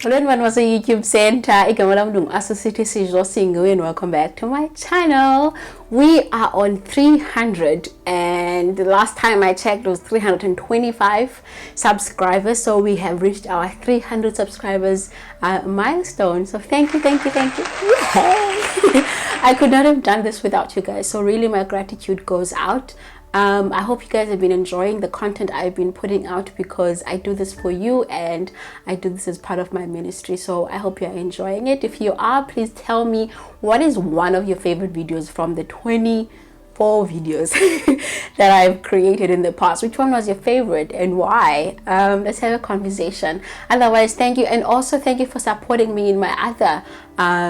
Everyone was a YouTube center. Asisithi Sejosengoe, and welcome back to my channel. We are on 300, and the last time I checked was 325 subscribers. So we have reached our 300 subscribers milestone. So thank you. Yay! I could not have done this without you guys. So really, my gratitude goes out. I hope you guys have been enjoying the content I've been putting out, because I do this for you and I do this as part of my ministry. So I hope you're enjoying it. If you are, please tell me, what is one of your favorite videos from the 24 videos that I've created in the past? Which one was your favorite and why? Let's have a conversation. Otherwise, thank you, and also thank you for supporting me in my other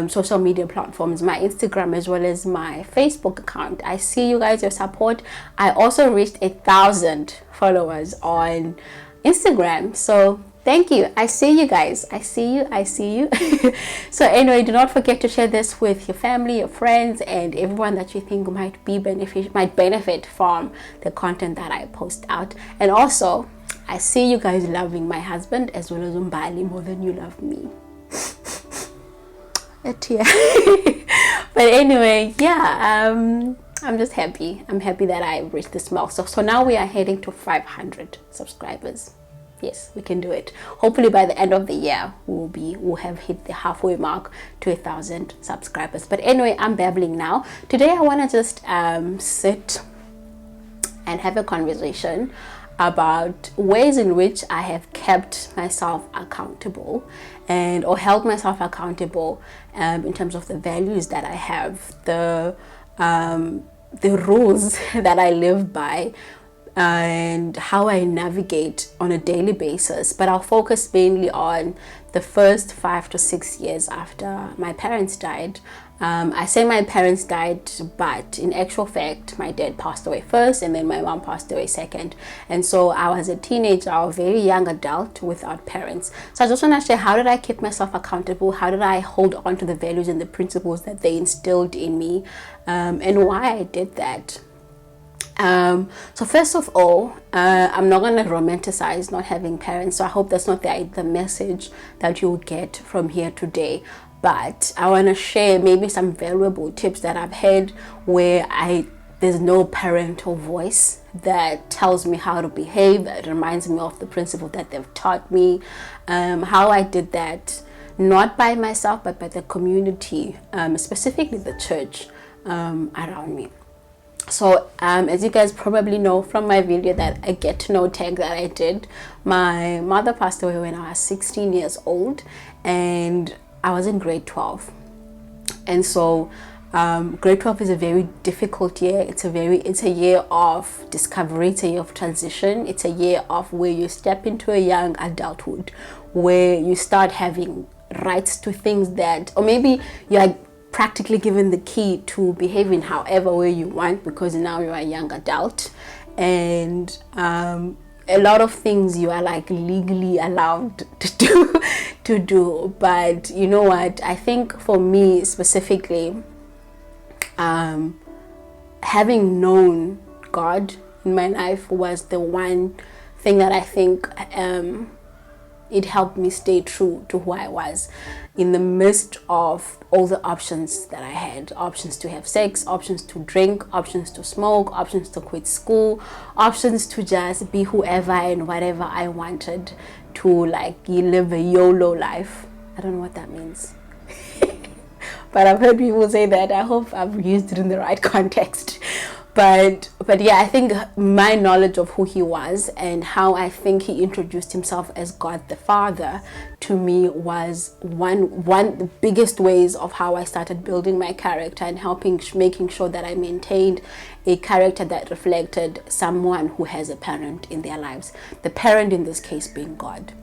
social media platforms, my Instagram as well as my Facebook account. I see you guys, your support. I also reached 1,000 followers on Instagram, so thank you. I see you guys. I see you. So anyway, do not forget to share this with your family, your friends, and everyone that you think might benefit from the content that I post out. And also, I see you guys loving my husband as well as Umbali more than you love me. A tear. But anyway, yeah, I'm just happy. I'm happy that I reached this milestone. So now we are heading to 500 subscribers. Yes, we can do it. Hopefully by the end of the year we'll have hit the halfway mark to 1,000 subscribers. But anyway, I'm babbling now. Today I want to just sit and have a conversation about ways in which I have kept myself accountable or held myself accountable in terms of the values that I have, the rules that I live by, and how I navigate on a daily basis. But I'll focus mainly on the first 5 to 6 years after my parents died. I say my parents died, but in actual fact my dad passed away first and then my mom passed away second. And so I was a teenager, a very young adult without parents. So I just want to share, how did I keep myself accountable? How did I hold on to the values and the principles that they instilled in me, and why I did that. So first of all, I'm not going to romanticize not having parents. So I hope that's not the message that you'll get from here today. But I want to share maybe some valuable tips that I've had where there's no parental voice that tells me how to behave, that reminds me of the principle that they've taught me. How I did that, not by myself, but by the community, specifically the church around me. So as you guys probably know from my video, that a get to know tag that I did, my mother passed away when I was 16 years old, and I was in grade 12. And so grade 12 is a very difficult year. It's a year of discovery, it's a year of transition, it's a year of where you step into a young adulthood, where you start having rights to things that, or maybe you're practically given the key to behave in however way you want, because now you're a young adult, and a lot of things you are like legally allowed to do. But you know what, I think for me specifically, having known God in my life was the one thing that I think it helped me stay true to who I was in the midst of all the options that I had. Options to have sex, options to drink, options to smoke, options to quit school, options to just be whoever and whatever I wanted to, like, you live a YOLO life. I don't know what that means. But I've heard people say that. I hope I've used it in the right context. But yeah, I think my knowledge of who he was and how I think he introduced himself as God the Father to me was one of the biggest ways of how I started building my character and making sure that I maintained a character that reflected someone who has a parent in their lives. The parent in this case being God.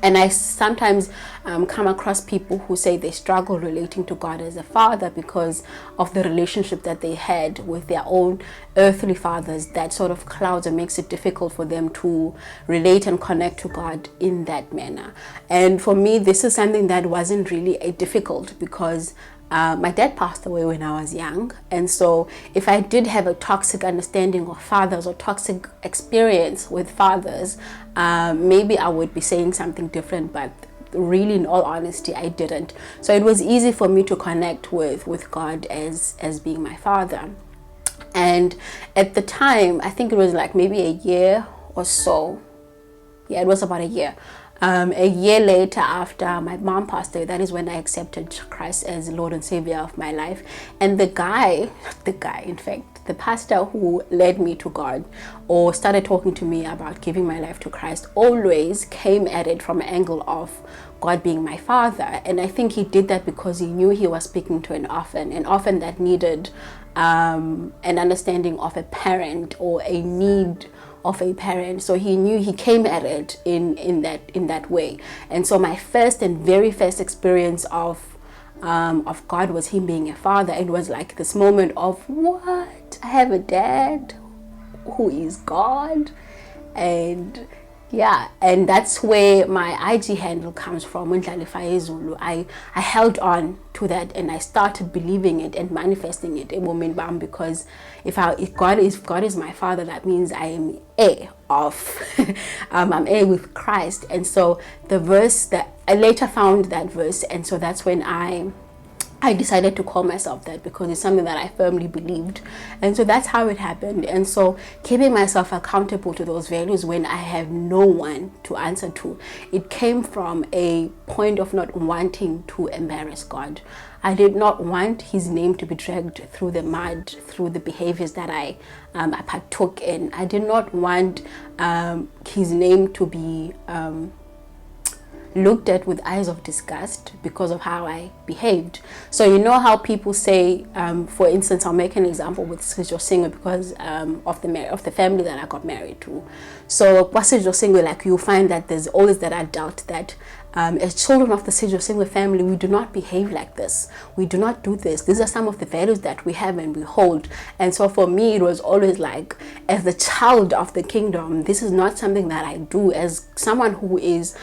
And I sometimes come across people who say they struggle relating to God as a father because of the relationship that they had with their own earthly fathers. That sort of clouds and makes it difficult for them to relate and connect to God in that manner. And for me, this is something that wasn't really difficult, because my dad passed away when I was young, and so if I did have a toxic understanding of fathers or toxic experience with fathers, maybe I would be saying something different. But really, in all honesty, I didn't. So it was easy for me to connect with God as being my father. And at the time, I think it was like maybe a year or so. Yeah, it was about a year. A year later, after my mom passed away, that is when I accepted Christ as Lord and Savior of my life. And the pastor who led me to God or started talking to me about giving my life to Christ always came at it from an angle of God being my father. And I think he did that because he knew he was speaking to an orphan that needed an understanding of a parent or a need of a parent. So he knew, he came at it in that way. And so my first and very first experience of God was him being a father. It was like this moment of, what? I have a dad who is God. And yeah, and that's where my IG handle comes from. I held on to that and I started believing it and manifesting it, because if God is my father, that means I am heir of I'm heir with Christ. And so the verse that I later found, that verse, and so that's when I decided to call myself that, because it's something that I firmly believed. And so that's how it happened. And so keeping myself accountable to those values when I have no one to answer to, it came from a point of not wanting to embarrass God. I did not want his name to be dragged through the mud, through the behaviors that I partook in. I did not want his name to be looked at with eyes of disgust because of how I behaved. So you know how people say, for instance, I'll make an example with Sejosengoe because of the family that I got married to. So Sejosengoe, like, you'll find that there's always that adult that as children of the Sejosengoe family, we do not behave like this. We do not do this. These are some of the values that we have and we hold. And so for me, it was always like, as the child of the kingdom, this is not something that I do. As someone who is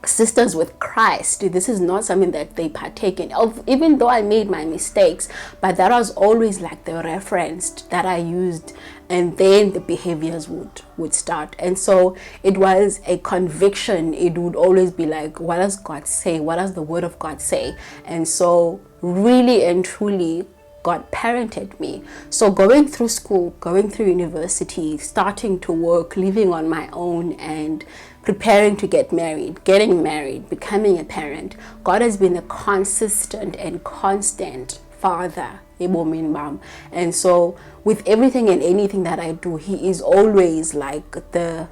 sisters with Christ, this is not something that they partake in, even though I made my mistakes, but that was always like the reference that I used, and then the behaviors would start. And so it was a conviction. It would always be like, what does God say? What does the word of God say? And so really and truly, God parented me. So going through school, going through university, starting to work, living on my own, and preparing to get married, getting married, becoming a parent, God has been a consistent and constant father. And so with everything and anything that I do, he is always like the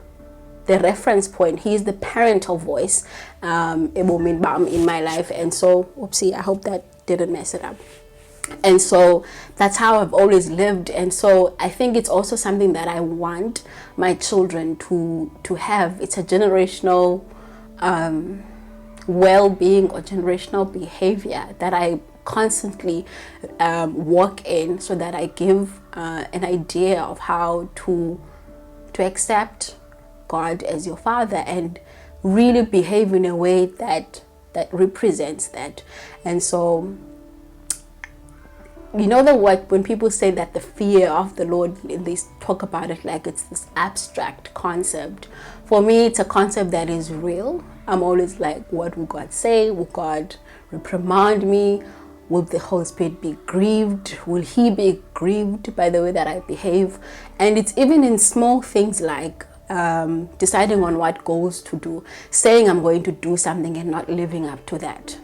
reference point. He is the parental voice in my life. And so, oopsie, I hope that didn't mess it up. And so that's how I've always lived. And so I think it's also something that I want my children to have. It's a generational well-being or generational behavior that I constantly walk in, so that I give an idea of how to accept God as your father and really behave in a way that represents that. And so, you know, when people say that the fear of the Lord, they talk about it like it's this abstract concept. For me, it's a concept that is real. I'm always like, what will God say? Will God reprimand me? Will the Holy Spirit be grieved? Will he be grieved by the way that I behave? And it's even in small things like deciding on what goals to do, saying I'm going to do something and not living up to that,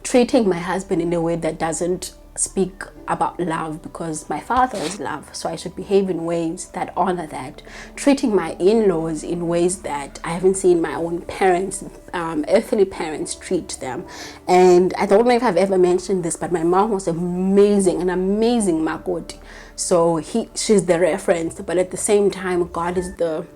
treating my husband in a way that doesn't speak about love, because my father is love, so I should behave in ways that honor that, treating my in-laws in ways that I haven't seen my own parents, earthly parents, treat them. And I don't know if I've ever mentioned this, but my mom was an amazing makoti. So she's the reference, but at the same time, God is the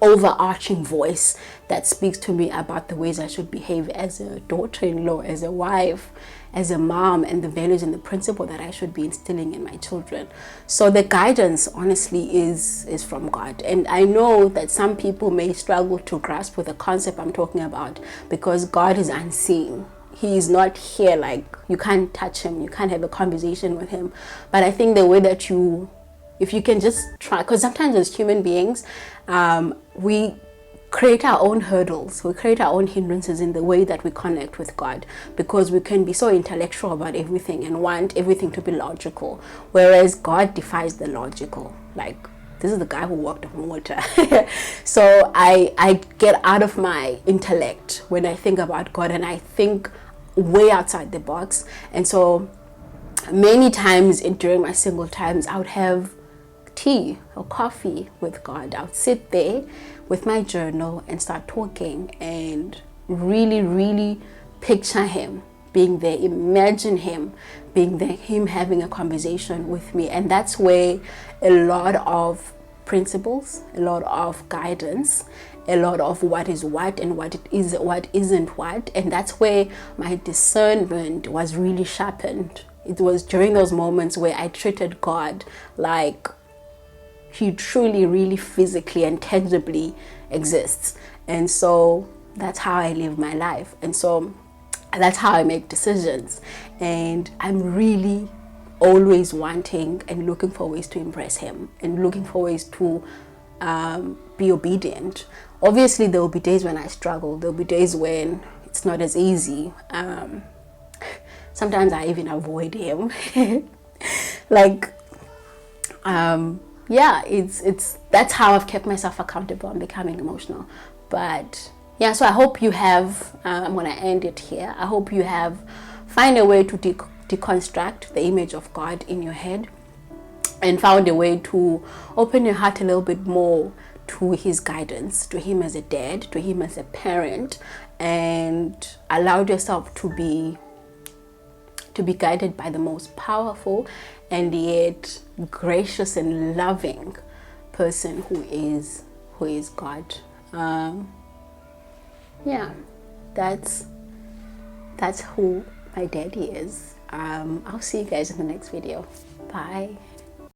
overarching voice that speaks to me about the ways I should behave as a daughter-in-law, as a wife, as a mom, and the values and the principle that I should be instilling in my children. So the guidance, honestly, is from God. And I know that some people may struggle to grasp with the concept I'm talking about, because God is unseen. He is not here, like, you can't touch him, you can't have a conversation with him. But I think the way that if you can just try, because sometimes as human beings, we create our own hurdles, we create our own hindrances in the way that we connect with God, because we can be so intellectual about everything and want everything to be logical, whereas God defies the logical. Like, this is the guy who walked on water. So I get out of my intellect when I think about God, and I think way outside the box. And so many times during my single times, I would have tea or coffee with God. I would sit there with my journal and start talking and really picture him being there, imagine him being there, him having a conversation with me. And that's where a lot of principles, a lot of guidance, a lot of what is what and what isn't what, and that's where my discernment was really sharpened. It was during those moments where I treated God like he truly, really physically and tangibly exists. And so that's how I live my life, and so that's how I make decisions. And I'm really always wanting and looking for ways to impress him and looking for ways to be obedient. Obviously there will be days when I struggle, there will be days when it's not as easy. Sometimes I even avoid him. Like yeah, it's that's how I've kept myself accountable. I'm becoming emotional. But yeah, so I hope you have I'm gonna end it here. I hope you have find a way to deconstruct the image of God in your head, and found a way to open your heart a little bit more to his guidance, to him as a dad, to him as a parent, and allowed yourself to be guided by the most powerful and yet gracious and loving person who is God. Yeah, that's who my daddy is. I'll see you guys in the next video. Bye.